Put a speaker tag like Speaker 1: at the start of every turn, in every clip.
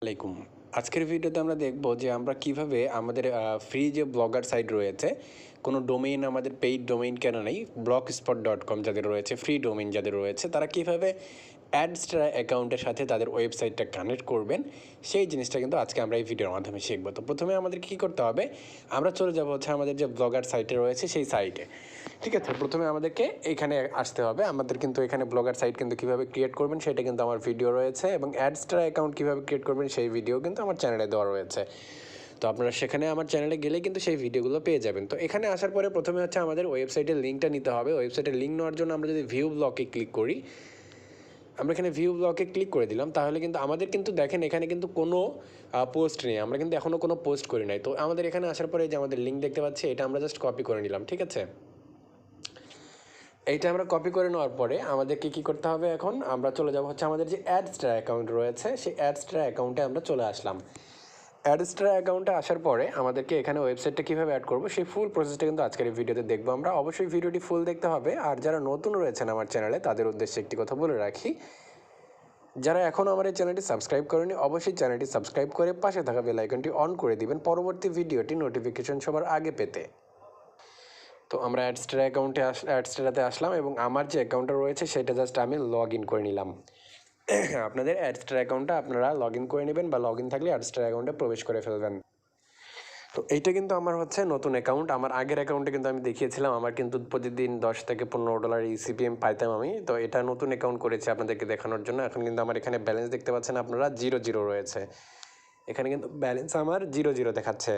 Speaker 1: আলাইকুম। আজকের ভিডিওতে আমরা দেখব যে আমরা কিভাবে আমাদের ফ্রি যে ব্লগার সাইট রয়েছে, কোনো ডোমেইন আমাদের পেইড ডোমেইন কেনা নেই, blogspot.com যাদের রয়েছে, ফ্রি ডোমেইন যাদের রয়েছে, তারা কিভাবে অ্যাডস্ট্রা অ্যাকাউন্টের সাথে তাদের ওয়েবসাইটটা কানেক্ট করবেন, সেই জিনিসটা কিন্তু আজকে আমরা এই ভিডিওর মাধ্যমে শিখব। তো প্রথমে আমাদের কী করতে হবে, আমরা চলে যাব হচ্ছে আমাদের যে ব্লগার সাইটে রয়েছে সেই সাইটে। ঠিক আছে, প্রথমে আমাদেরকে এখানে আসতে হবে। আমাদের কিন্তু এখানে ব্লগার সাইট কিন্তু কীভাবে ক্রিয়েট করবেন সেটা কিন্তু আমার ভিডিও রয়েছে, এবং অ্যাডস্ট্রা অ্যাকাউন্ট কীভাবে ক্রিয়েট করবেন সেই ভিডিও কিন্তু আমার চ্যানেলে দেওয়া রয়েছে। তো আপনারা সেখানে আমার চ্যানেলে গেলে কিন্তু সেই ভিডিওগুলো পেয়ে যাবেন। তো এখানে আসার পরে প্রথমে হচ্ছে আমাদের ওয়েবসাইটের লিঙ্কটা নিতে হবে। ওয়েবসাইটের লিঙ্ক নেওয়ার জন্য আমরা যদি ভিউ ব্লকে ক্লিক করি, আমরা এখানে ভিউ ব্লকে ক্লিক করে দিলাম, তাহলে কিন্তু আমাদের কিন্তু দেখেন এখানে কিন্তু কোনো পোস্ট নেই, আমরা কিন্তু এখনও কোনো পোস্ট করি নাই। তো আমাদের এখানে আসার পরে যে আমাদের লিঙ্ক দেখতে পাচ্ছি, এটা আমরা জাস্ট কপি করে নিলাম। ঠিক আছে, এইটা আমরা কপি করে নেওয়ার পরে আমাদেরকে কী করতে হবে, এখন আমরা চলে যাব হচ্ছে আমাদের যে অ্যাডস্ট্রা অ্যাকাউন্ট রয়েছে, সেই অ্যাডস্ট্রা অ্যাকাউন্টে আমরা চলে আসলাম। অ্যাডস্ট্রা অ্যাকাউন্টে আসার পরে আমাদেরকে এখানে ওয়েবসাইটটা কীভাবে অ্যাড করবো সেই ফুল প্রসেসটা কিন্তু আজকের এই ভিডিওতে দেখবো আমরা। অবশ্যই ভিডিওটি ফুল দেখতে হবে। আর যারা নতুন রয়েছেন আমার চ্যানেলে, তাদের উদ্দেশ্যে একটি কথা বলে রাখি, যারা এখনও আমার এই চ্যানেলটি সাবস্ক্রাইব করেনি, অবশ্যই চ্যানেলটি সাবস্ক্রাইব করে পাশে থাকা বেল আইকনটি অন করে দিবেন পরবর্তী ভিডিওটি নোটিফিকেশন সবার আগে পেতে। তো আমরা অ্যাডস্ট্রাতে আসলাম, এবং আমার যে অ্যাকাউন্টটা রয়েছে সেটা জাস্ট আমি লগ ইন করে নিলাম। আপনাদের অ্যাডস্ট্রা অ্যাকাউন্টটা আপনারা লগ ইন করে নেবেন, বা লগ ইন থাকলে অ্যাডস্ট্রা অ্যাকাউন্টে প্রবেশ করে ফেলবেন। তো এইটা কিন্তু আমার হচ্ছে নতুন অ্যাকাউন্ট। আমার আগের অ্যাকাউন্টে কিন্তু আমি দেখিয়েছিলাম আমার কিন্তু প্রতিদিন $10 থেকে $15 ইসিপিএম পাইতাম আমি। তো এটা নতুন অ্যাকাউন্ট করেছি আপনাদেরকে দেখানোর জন্য। এখন কিন্তু আমার এখানে ব্যালেন্স দেখতে পাচ্ছেন আপনারা, 0 রয়েছে। এখানে কিন্তু ব্যালেন্স আমার 0 দেখাচ্ছে।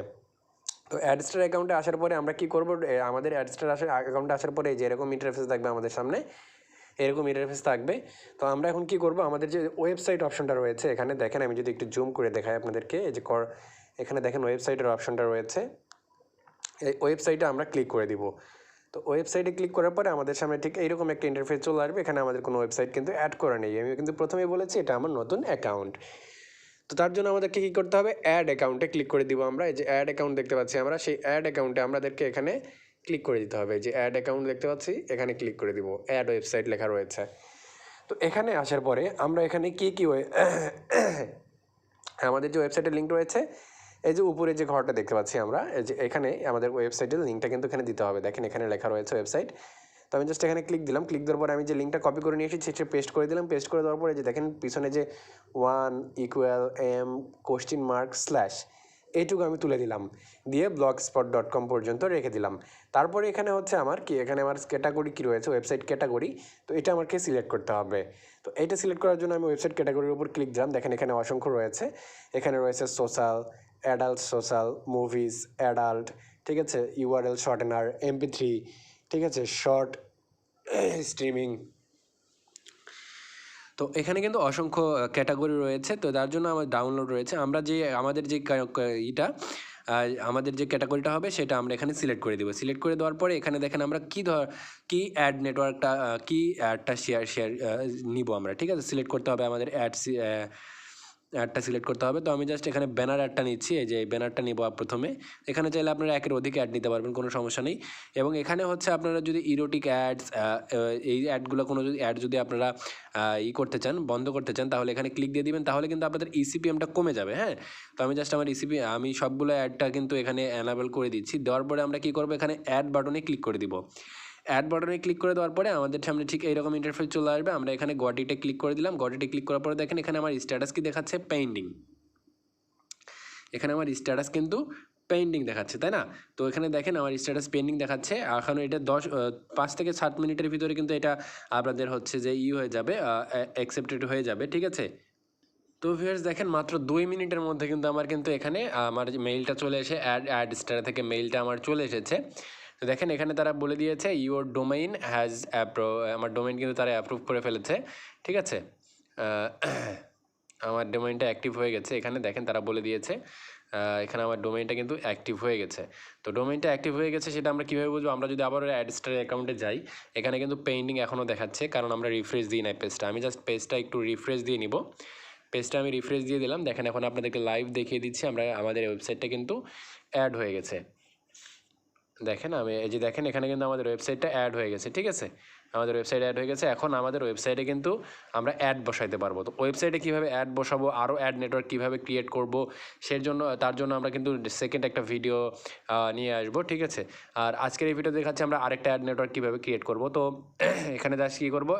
Speaker 1: তো অ্যাডস্টার অ্যাকাউন্টে আসার পরে আমরা কী করবো, আমাদের অ্যাডস্টার অ্যাকাউন্টে আসার পরে যে এরকম ইন্টারফেস থাকবে আমাদের সামনে, এরকম ইন্টারফেস থাকবে। তো আমরা এখন কী করবো, আমাদের যে ওয়েবসাইট অপশনটা রয়েছে এখানে দেখেন, আমি যদি একটু জুম করে দেখাই আপনাদেরকে, এই যে এখানে দেখেন ওয়েবসাইটের অপশনটা রয়েছে, এই ওয়েবসাইটে আমরা ক্লিক করে দিব। তো ওয়েবসাইটে ক্লিক করার পরে আমাদের সামনে ঠিক এইরকম একটা ইন্টারফেস চলে আসবে। এখানে আমাদের কোনো ওয়েবসাইট কিন্তু অ্যাড করা নেই, আমি কিন্তু প্রথমেই বলেছি এটা আমার নতুন অ্যাকাউন্ট। তো তার জন্য আমাদেরকে কী করতে হবে, অ্যাড অ্যাকাউন্টে ক্লিক করে দিব আমরা। এই যে অ্যাড অ্যাকাউন্ট দেখতে পাচ্ছি আমরা, সেই অ্যাড অ্যাকাউন্টে আমাদেরকে এখানে ক্লিক করে দিতে হবে। যে অ্যাড অ্যাকাউন্ট দেখতে পাচ্ছি, এখানে ক্লিক করে দিব, অ্যাড ওয়েবসাইট লেখা রয়েছে। তো এখানে আসার পরে আমরা এখানে কী আমাদের যে ওয়েবসাইটের লিঙ্ক রয়েছে, এই যে উপরে যে ঘরটা দেখতে পাচ্ছি আমরা, এই যে এখানে আমাদের ওয়েবসাইটের লিঙ্কটা কিন্তু এখানে দিতে হবে। দেখেন এখানে লেখা রয়েছে ওয়েবসাইট। তো আমি জাস্ট এখানে ক্লিক দিলাম, ক্লিক দেওয়ার পরে আমি যে লিঙ্কটা কপি করে নিয়ে এসেছি সেটা পেস্ট করে দিলাম। পেস্ট করে দেওয়ার পরে যে দেখেন পিছনে যে 1 = M ? এইটুকু আমি তুলে দিলাম, দিয়ে blogspot.com পর্যন্ত রেখে দিলাম। তারপরে এখানে হচ্ছে আমার কি, এখানে আমার ক্যাটাগরি কী রয়েছে, ওয়েবসাইট ক্যাটাগরি। তো এটা আমাকে সিলেক্ট করতে হবে। তো এইটা সিলেক্ট করার জন্য আমি ওয়েবসাইট ক্যাটাগরির উপর ক্লিক দিলাম। দেখেন এখানে অসংখ্য রয়েছে, এখানে রয়েছে social, adult social, movies, adult, ঠিক আছে, ইউআরএল শর্টেনার, MP3, ঠিক আছে, শর্ট স্ট্রিমিং। তো এখানে কিন্তু অসংখ্য ক্যাটাগরি রয়েছে। তো তার জন্য আমার ডাউনলোড রয়েছে, আমরা যে আমাদের যে আমাদের যে ক্যাটাগরিটা হবে সেটা আমরা এখানে সিলেক্ট করে দেবো। সিলেক্ট করে দেওয়ার পরে এখানে দেখেন আমরা কী অ্যাড নেটওয়ার্কটা, কী অ্যাডটা শেয়ার নিব আমরা। ঠিক আছে, সিলেক্ট করতে হবে আমাদের অ্যাডটা সিলেক্ট করতে হবে। তো আমি জাস্ট এখানে ব্যানার অ্যাডটা নিচ্ছি, এই যে ব্যানারটা নিব প্রথমে। এখানে চাইলে আপনারা একের অধিক অ্যাড নিতে পারবেন, কোনো সমস্যা নেই। এবং এখানে হচ্ছে আপনারা যদি ইরোটিক অ্যাডস, এই অ্যাডগুলো কোনো যদি অ্যাড যদি আপনারা করতে চান, বন্ধ করতে চান, তাহলে এখানে ক্লিক দিয়ে দিবেন, তাহলে কিন্তু আপনাদের ইসিপিএমটা কমে যাবে। হ্যাঁ, তো আমি জাস্ট আমার আমি সবগুলো অ্যাডটা কিন্তু এখানে অ্যানাবেল করে দিচ্ছি। দেওয়ার পরে আমরা কী করবো, এখানে অ্যাড বাটনে ক্লিক করে দিব। অ্যাড বাটনে ক্লিক করে দেওয়ার পরে আমাদের সামনে ঠিক এইরকম ইন্টারফেস চলে আসবে। আমরা এখানে গটিতে ক্লিক করে দিলাম। গটিতে ক্লিক করার পরে দেখেন এখানে আমার স্ট্যাটাস কি দেখাচ্ছে, পেন্ডিং। এখানে আমার স্ট্যাটাস কিন্তু পেন্ডিং দেখাচ্ছে, তাই না? তো এখানে দেখেন আমার স্ট্যাটাস পেন্ডিং দেখাচ্ছে। এখনও এটা 5 থেকে 7 মিনিটের ভিতরে কিন্তু এটা আপনাদের হচ্ছে যে হয়ে যাবে, অ্যাকসেপ্টেড হয়ে যাবে। ঠিক আছে, তো ভিউয়ার্স দেখেন মাত্র 2 মিনিটের মধ্যে কিন্তু আমার কিন্তু এখানে আমার যে মেইলটা চলে এসে অ্যাডস্টার থেকে মেইলটা আমার চলে এসেছে। তো দেখেন এখানে তারা বলে দিয়েছে ইউর ডোমেইন হ্যাজ আমার ডোমেইন কিন্তু তারা অ্যাপ্রুভ করে ফেলেছে। ঠিক আছে, আমার ডোমেইনটা অ্যাক্টিভ হয়ে গেছে। এখানে দেখেন তারা বলে দিয়েছে এখানে আমার ডোমেইনটা কিন্তু অ্যাক্টিভ হয়ে গেছে। তো ডোমেইনটা অ্যাক্টিভ হয়ে গেছে সেটা আমরা কীভাবে বুঝবো, আমরা যদি আবার অ্যাডস্টার অ্যাকাউন্টে যাই, এখানে কিন্তু পেন্ডিং এখনও দেখাচ্ছে, কারণ আমরা রিফ্রেশ দিই নাই পেজটা। আমি জাস্ট পেজটা একটু রিফ্রেশ দিয়ে নিব। পেজটা আমি রিফ্রেশ দিয়ে দিলাম। দেখেন এখন আপনাদেরকে লাইভ দেখিয়ে দিচ্ছি, আমাদের ওয়েবসাইটটা কিন্তু অ্যাড হয়ে গেছে। দেখেন এই যে দেখেন এখানে কিন্তু আমাদের ওয়েবসাইটটা অ্যাড হয়ে গেছে। ঠিক আছে, আমাদের ওয়েবসাইট অ্যাড হয়ে গেছে। এখন আমাদের ওয়েবসাইটে কিন্তু আমরা অ্যাড বসাইতে পারবো। তো ওয়েবসাইটে কীভাবে অ্যাড বসাবো, আরও অ্যাড নেটওয়ার্ক কীভাবে ক্রিয়েট করব, তার জন্য আমরা কিন্তু সেকেন্ড একটা ভিডিও নিয়ে আসবো, ঠিক আছে। আর আজকের এই ভিডিও দেখাচ্ছি আমরা আরেকটা অ্যাড নেটওয়ার্ক কীভাবে ক্রিয়েট করব। তো এখানে জাস্ট কী করবো,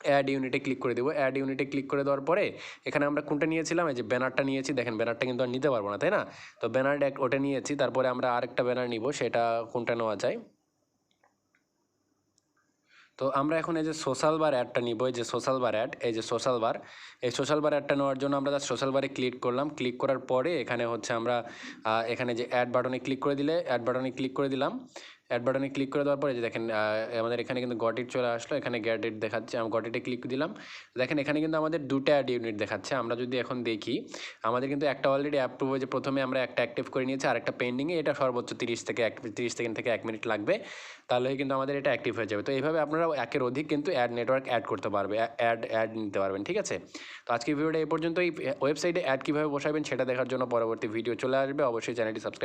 Speaker 1: অ্যাড ইউনিটে ক্লিক করে দেবো। অ্যাড ইউনিটে ক্লিক করে দেওয়ার পরে এখানে আমরা কোনটা নিয়েছিলাম, এই যে ব্যানারটা নিয়েছি, দেখেন ব্যানারটা কিন্তু আর নিতে পারবো না, তাই না। তো ব্যানার ওটা নিয়েছি, তারপরে আমরা আরেকটা ব্যানার নিব, সেটা কোনটা নেওয়া যায়। তো আমরা এখন এই যে সোশ্যাল বার অ্যাডটা নিব, এই যে সোশ্যাল বার অ্যাড, এই যে সোশ্যাল বার, এই সোশ্যাল বার অ্যাডটা নেওয়ার জন্য আমরা সোশ্যাল বারে ক্লিক করলাম। ক্লিক করার পরে এখানে হচ্ছে আমরা এখানে যে অ্যাড বাটনে ক্লিক করে দিলে, অ্যাড বাটনে ক্লিক করে দিলাম। অ্যাড বাটনে ক্লিক করে দেওয়ার পরে যে দেখেন আমাদের এখানে কিন্তু গট ইট চলে আসলো, এখানে গেট ইট দেখাচ্ছে। আমি গট ইটে ক্লিক দিলাম, দেখেন এখানে কিন্তু আমাদের দুটো অ্যাড ইউনিট দেখাচ্ছে। আমরা যদি এখন দেখি, আমাদের কিন্তু একটা অলরেডি অ্যাপ্রুভ হয়েছে, প্রথমে আমরা একটা অ্যাক্টিভ করে নিয়েছি, আর একটা পেন্ডিংয়ে, এটা সর্বোচ্চ 30 সেকেন্ড থেকে 1 মিনিট লাগবে, তাহলে কিন্তু আমাদের এটা অ্যাক্টিভ হয়ে যাবে। তো এইভাবে আপনারা একের অধিক কিন্তু অ্যাড নেটওয়ার্ক অ্যাড করতে পারবে, অ্যাড নিতে পারবেন, ঠিক আছে। তো আজকের ভিডিওটা এই পর্যন্তই। ওয়েবসাইটে অ্যাড কীভাবে বসাবেন সেটা দেখার জন্য পরবর্তী ভিডিও চলে আসবে, অবশ্যই চ্যানেলটি সাবস্ক্রাইব